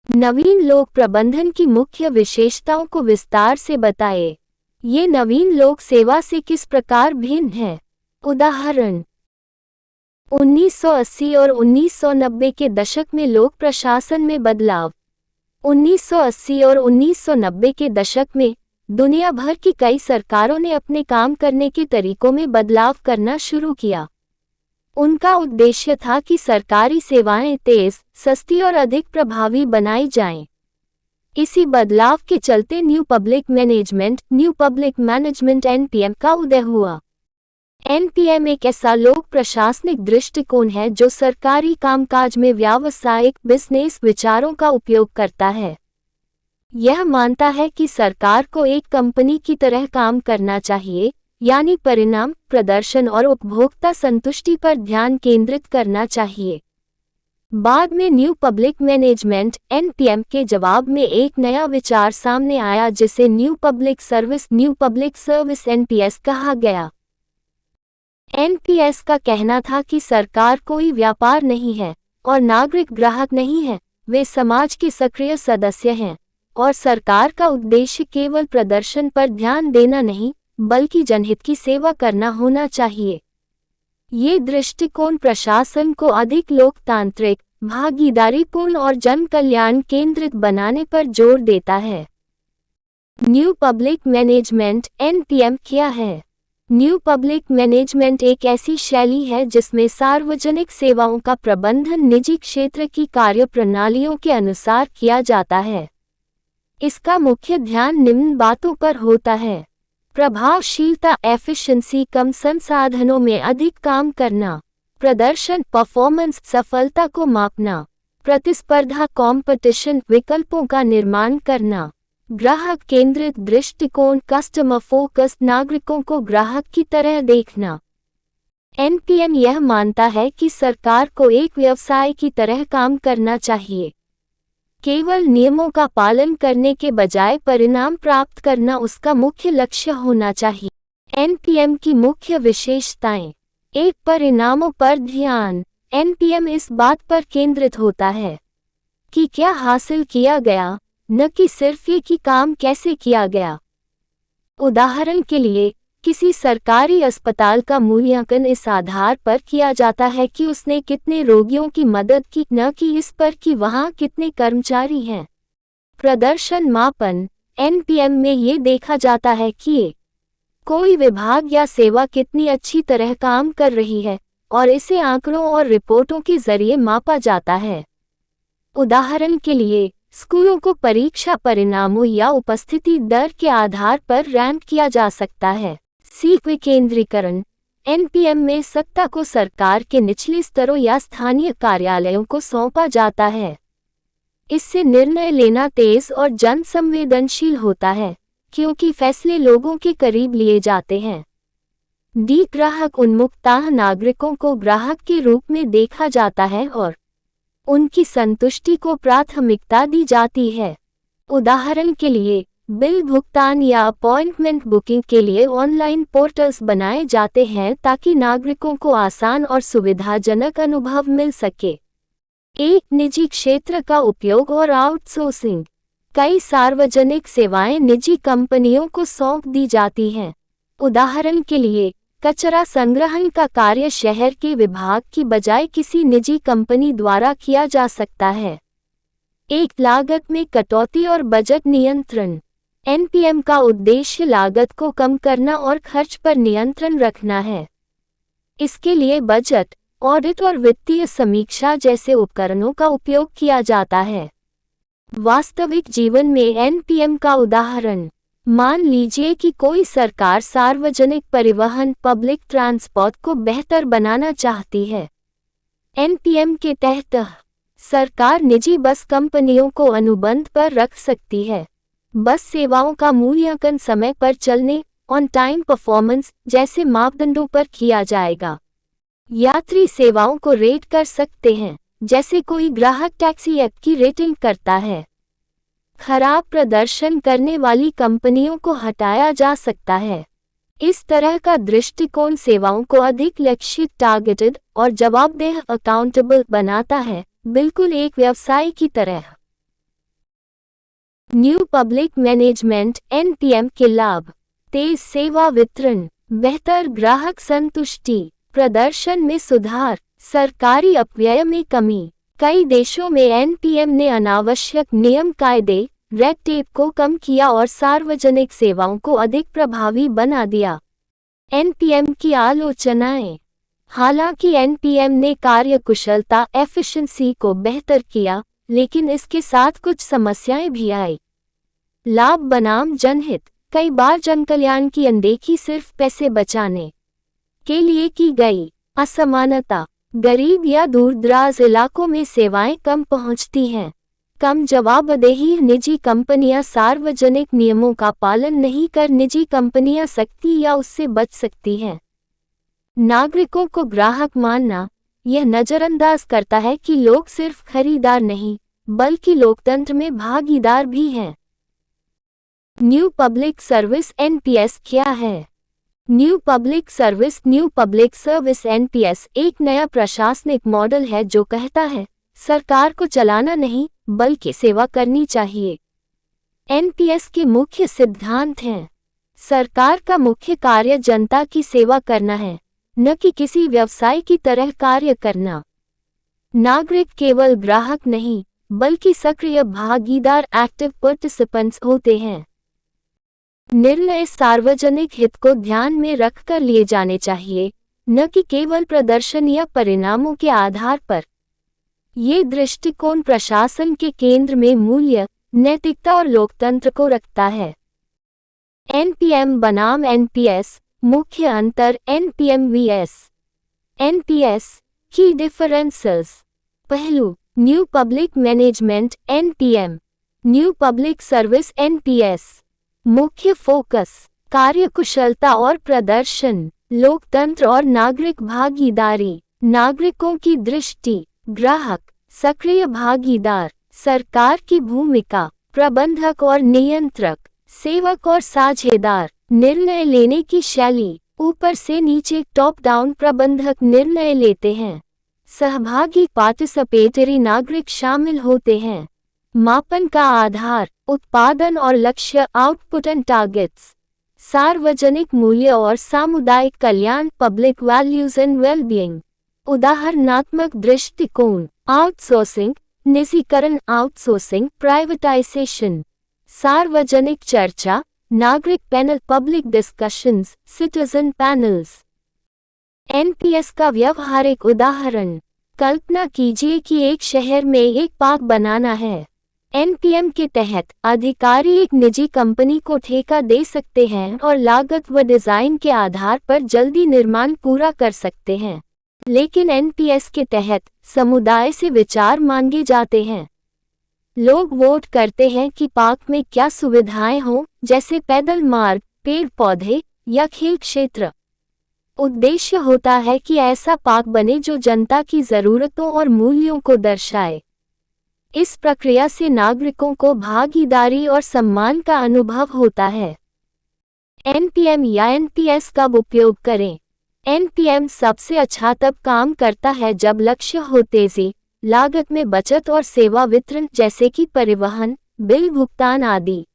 नवीन लोक प्रबंधन की मुख्य विशेषताओं को विस्तार से बताएं। ये नवीन लोक सेवा से किस प्रकार भिन्न है? उदाहरण 1980 और 1990 के दशक में लोक प्रशासन में बदलाव। 1980 और 1990 के दशक में दुनिया भर की कई सरकारों ने अपने काम करने के तरीकों में बदलाव करना शुरू किया। उनका उद्देश्य था कि सरकारी सेवाएं तेज, सस्ती और अधिक प्रभावी बनाई जाएं। इसी बदलाव के चलते न्यू पब्लिक मैनेजमेंट (NPM) का उदय हुआ। NPM एक ऐसा लोक प्रशासनिक दृष्टिकोण है जो सरकारी कामकाज में व्यावसायिक बिजनेस विचारों का उपयोग करता है। यह मानता है कि सरकार को एक कंपनी की तरह काम करना चाहिए, यानी परिणाम, प्रदर्शन और उपभोक्ता संतुष्टि पर ध्यान केंद्रित करना चाहिए। बाद में न्यू पब्लिक मैनेजमेंट (NPM) के जवाब में एक नया विचार सामने आया जिसे न्यू पब्लिक सर्विस (NPS) कहा गया। NPS का कहना था कि सरकार कोई व्यापार नहीं है और नागरिक ग्राहक नहीं है, वे समाज के सक्रिय सदस्य हैं और सरकार का उद्देश्य केवल प्रदर्शन पर ध्यान देना नहीं, बल्कि जनहित की सेवा करना होना चाहिए। ये दृष्टिकोण प्रशासन को अधिक लोकतांत्रिक, भागीदारीपूर्ण और जन कल्याण केंद्रित बनाने पर जोर देता है। न्यू पब्लिक मैनेजमेंट (NPM) क्या है? न्यू पब्लिक मैनेजमेंट एक ऐसी शैली है जिसमें सार्वजनिक सेवाओं का प्रबंधन निजी क्षेत्र की कार्यप्रणालियों के अनुसार किया जाता है। इसका मुख्य ध्यान निम्न बातों पर होता है: प्रभावशीलता (एफिशिएंसी), कम संसाधनों में अधिक काम करना, प्रदर्शन (परफॉर्मेंस), सफलता को मापना, प्रतिस्पर्धा (कॉम्पिटिशन), विकल्पों का निर्माण करना, ग्राहक केंद्रित दृष्टिकोण (कस्टमर फोकस), नागरिकों को ग्राहक की तरह देखना। NPM यह मानता है कि सरकार को एक व्यवसाय की तरह काम करना चाहिए। केवल नियमों का पालन करने के बजाय परिणाम प्राप्त करना उसका मुख्य लक्ष्य होना चाहिए। NPM की मुख्य विशेषताएं: 1. परिणामों पर ध्यान। NPM इस बात पर केंद्रित होता है कि क्या हासिल किया गया, न कि सिर्फ ये कि काम कैसे किया गया। उदाहरण के लिए, किसी सरकारी अस्पताल का मूल्यांकन इस आधार पर किया जाता है कि उसने कितने रोगियों की मदद की, न कि इस पर कि वहाँ कितने कर्मचारी हैं। प्रदर्शन मापन NPM में ये देखा जाता है कि कोई विभाग या सेवा कितनी अच्छी तरह काम कर रही है और इसे आंकड़ों और रिपोर्टों के जरिए मापा जाता है। उदाहरण के लिए, स्कूलों को परीक्षा परिणामों या उपस्थिति दर के आधार पर रैंक किया जा सकता है। विकेंद्रीकरण NPM में सत्ता को सरकार के निचले स्तरों या स्थानीय कार्यालयों को सौंपा जाता है। इससे निर्णय लेना तेज और जन संवेदनशील होता है, क्योंकि फैसले लोगों के करीब लिए जाते हैं। ग्राहक उन्मुखता, नागरिकों को ग्राहक के रूप में देखा जाता है और उनकी संतुष्टि को प्राथमिकता दी जाती है। उदाहरण के लिए, बिल भुगतान या अपॉइंटमेंट बुकिंग के लिए ऑनलाइन पोर्टल्स बनाए जाते हैं ताकि नागरिकों को आसान और सुविधाजनक अनुभव मिल सके। निजी क्षेत्र का उपयोग और आउटसोर्सिंग। कई सार्वजनिक सेवाएं निजी कंपनियों को सौंप दी जाती हैं। उदाहरण के लिए, कचरा संग्रहण का कार्य शहर के विभाग की बजाय किसी निजी कंपनी द्वारा किया जा सकता है। लागत में कटौती और बजट नियंत्रण। NPM का उद्देश्य लागत को कम करना और खर्च पर नियंत्रण रखना है। इसके लिए बजट, ऑडिट और वित्तीय समीक्षा जैसे उपकरणों का उपयोग किया जाता है। वास्तविक जीवन में NPM का उदाहरण: मान लीजिए कि कोई सरकार सार्वजनिक परिवहन (पब्लिक ट्रांसपोर्ट) को बेहतर बनाना चाहती है। NPM के तहत सरकार निजी बस कंपनियों को अनुबंध पर रख सकती है। बस सेवाओं का मूल्यांकन समय पर चलने (ऑन टाइम परफॉर्मेंस) जैसे मापदंडों पर किया जाएगा। यात्री सेवाओं को रेट कर सकते हैं, जैसे कोई ग्राहक टैक्सी ऐप की रेटिंग करता है। खराब प्रदर्शन करने वाली कंपनियों को हटाया जा सकता है। इस तरह का दृष्टिकोण सेवाओं को अधिक लक्षित, टारगेटेड और जवाबदेह (अकाउंटेबल) बनाता है, बिल्कुल एक व्यवसाय की तरह। न्यू पब्लिक मैनेजमेंट एनपीएम के लाभ: तेज सेवा वितरण, बेहतर ग्राहक संतुष्टि, प्रदर्शन में सुधार, सरकारी अपव्यय में कमी। कई देशों में एनपीएम ने अनावश्यक नियम कायदे, रेड टेप को कम किया और सार्वजनिक सेवाओं को अधिक प्रभावी बना दिया। एनपीएम की आलोचनाएं: हालांकि एनपीएम ने कार्यकुशलता एफिशिएंसी को बेहतर किया, लेकिन इसके साथ कुछ समस्याएं भी आई। लाभ बनाम जनहित: कई बार जनकल्याण की अनदेखी सिर्फ पैसे बचाने के लिए की गई। असमानता: गरीब या दूरदराज इलाकों में सेवाएं कम पहुंचती हैं। कम जवाबदेही: निजी कंपनियां सार्वजनिक नियमों का पालन नहीं कर निजी कंपनियां सकती या उससे बच सकती हैं। नागरिकों को ग्राहक मानना: यह नजरअंदाज करता है कि लोग सिर्फ खरीदार नहीं, बल्कि लोकतंत्र में भागीदार भी हैं। न्यू पब्लिक सर्विस एनपीएस क्या है? न्यू पब्लिक सर्विस एनपीएस एक नया प्रशासनिक मॉडल है जो कहता है, सरकार को चलाना नहीं, बल्कि सेवा करनी चाहिए। एनपीएस के मुख्य सिद्धांत हैं: सरकार का मुख्य कार्य जनता की सेवा करना है, न कि किसी व्यवसाय की तरह कार्य करना। नागरिक केवल ग्राहक नहीं, बल्कि सक्रिय भागीदार एक्टिव पार्टिसिपेंट्स होते हैं। निर्णय सार्वजनिक हित को ध्यान में रखकर लिए जाने चाहिए, न कि केवल प्रदर्शन या परिणामों के आधार पर। ये दृष्टिकोण प्रशासन के केंद्र में मूल्य, नैतिकता और लोकतंत्र को रखता है। एनपीएम बनाम एनपीएस, मुख्य अंतर एनपीएम वीएस एनपीएस की डिफरेंसेस। पहलू: new public management NPM, new public service NPS. मुख्य फोकस: कार्यकुशलता और प्रदर्शन, लोकतंत्र और नागरिक भागीदारी। नागरिकों की दृष्टि: ग्राहक, सक्रिय भागीदार, सरकार की भूमिका, प्रबंधक और नियंत्रक, सेवक और साझेदार। निर्णय लेने की शैली: ऊपर से नीचे टॉप डाउन प्रबंधक निर्णय लेते हैं। सहभागी पार्टिसिपेटरी नागरिक शामिल होते हैं। मापन का आधार: उत्पादन और लक्ष्य आउटपुट एंड टारगेट्स। सार्वजनिक मूल्य और सामुदायिक कल्याण पब्लिक वैल्यूज एंड वेलबीइंग। उदाहरणात्मक दृष्टिकोण: आउटसोर्सिंग, निजीकरण आउटसोर्सिंग, प्राइवेटाइजेशन। सार्वजनिक चर्चा, नागरिक panel public discussions, citizen panels. NPS का व्यवहारिक उदाहरण: कल्पना कीजिए कि एक शहर में एक पार्क बनाना है। एनपीएम के तहत अधिकारी एक निजी कंपनी को ठेका दे सकते हैं और लागत व डिजाइन के आधार पर जल्दी निर्माण पूरा कर सकते हैं। लेकिन एनपीएस के तहत समुदाय से विचार मांगे जाते हैं। लोग वोट करते हैं कि पार्क में क्या सुविधाएं हों, जैसे पैदल मार्ग, पेड़ पौधे या खेल क्षेत्र। उद्देश्य होता है कि ऐसा पार्क बने जो जनता की जरूरतों और मूल्यों को दर्शाए। इस प्रक्रिया से नागरिकों को भागीदारी और सम्मान का अनुभव होता है। एनपीएम या एनपीएस कब उपयोग करें? एनपीएम सबसे अच्छा तब काम करता है जब लक्ष्य हो तेजी, लागत में बचत और सेवा वितरण जैसे कि परिवहन, बिल भुगतान आदि।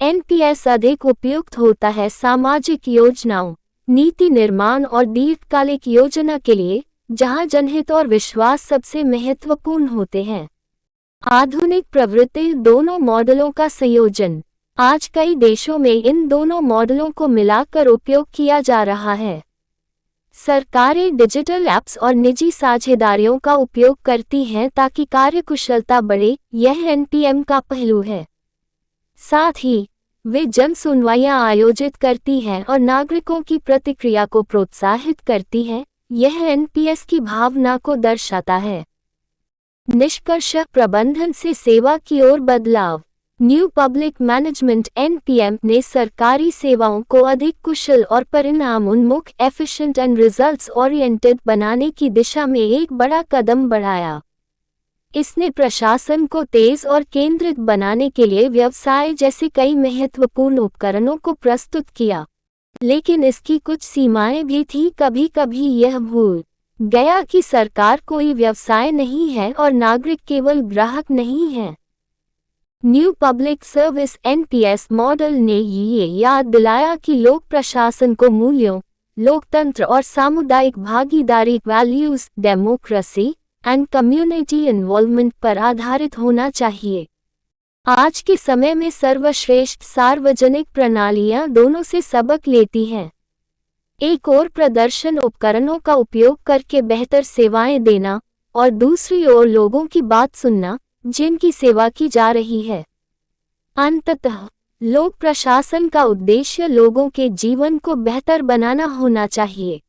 एनपीएस अधिक उपयुक्त होता है सामाजिक योजनाओं, नीति निर्माण और दीर्घकालिक योजना के लिए, जहां जनहित और विश्वास सबसे महत्वपूर्ण होते हैं। आधुनिक प्रवृत्ति: दोनों मॉडलों का संयोजन। आज कई देशों में इन दोनों मॉडलों को मिलाकर उपयोग किया जा रहा है। सरकारें डिजिटल ऐप्स और निजी साझेदारियों का उपयोग करती हैं ताकि कार्यकुशलता बढ़े, यह एनपीएम का पहलू है। साथ ही वे जन सुनवाइयां आयोजित करती हैं और नागरिकों की प्रतिक्रिया को प्रोत्साहित करती हैं, यह एनपीएस की भावना को दर्शाता है। निष्कर्ष: प्रबंधन से सेवा की ओर बदलाव। न्यू पब्लिक मैनेजमेंट एनपीएम ने सरकारी सेवाओं को अधिक कुशल और परिणाम उन्मुख एफिशिएंट एंड रिजल्ट्स ओरिएंटेड बनाने की दिशा में एक बड़ा कदम बढ़ाया। इसने प्रशासन को तेज और केंद्रित बनाने के लिए व्यवसाय जैसे कई महत्वपूर्ण उपकरणों को प्रस्तुत किया। लेकिन इसकी कुछ सीमाएं भी थीं। कभी कभी यह भूल गया कि सरकार कोई व्यवसाय नहीं है और नागरिक केवल ग्राहक नहीं है। New public service (NPS) model ने ये याद दिलाया कि लोक प्रशासन को मूल्यों, लोकतंत्र और सामुदायिक भागीदारी values, democracy and community involvement पर आधारित होना चाहिए। आज के समय में सर्वश्रेष्ठ सार्वजनिक प्रणालियां दोनों से सबक लेती हैं। एक ओर प्रदर्शन उपकरणों का उपयोग करके बेहतर सेवाएं देना और दूसरी ओर लोगों की बात सुनना, जिनकी सेवा की जा रही है। अंततः लोक प्रशासन का उद्देश्य लोगों के जीवन को बेहतर बनाना होना चाहिए।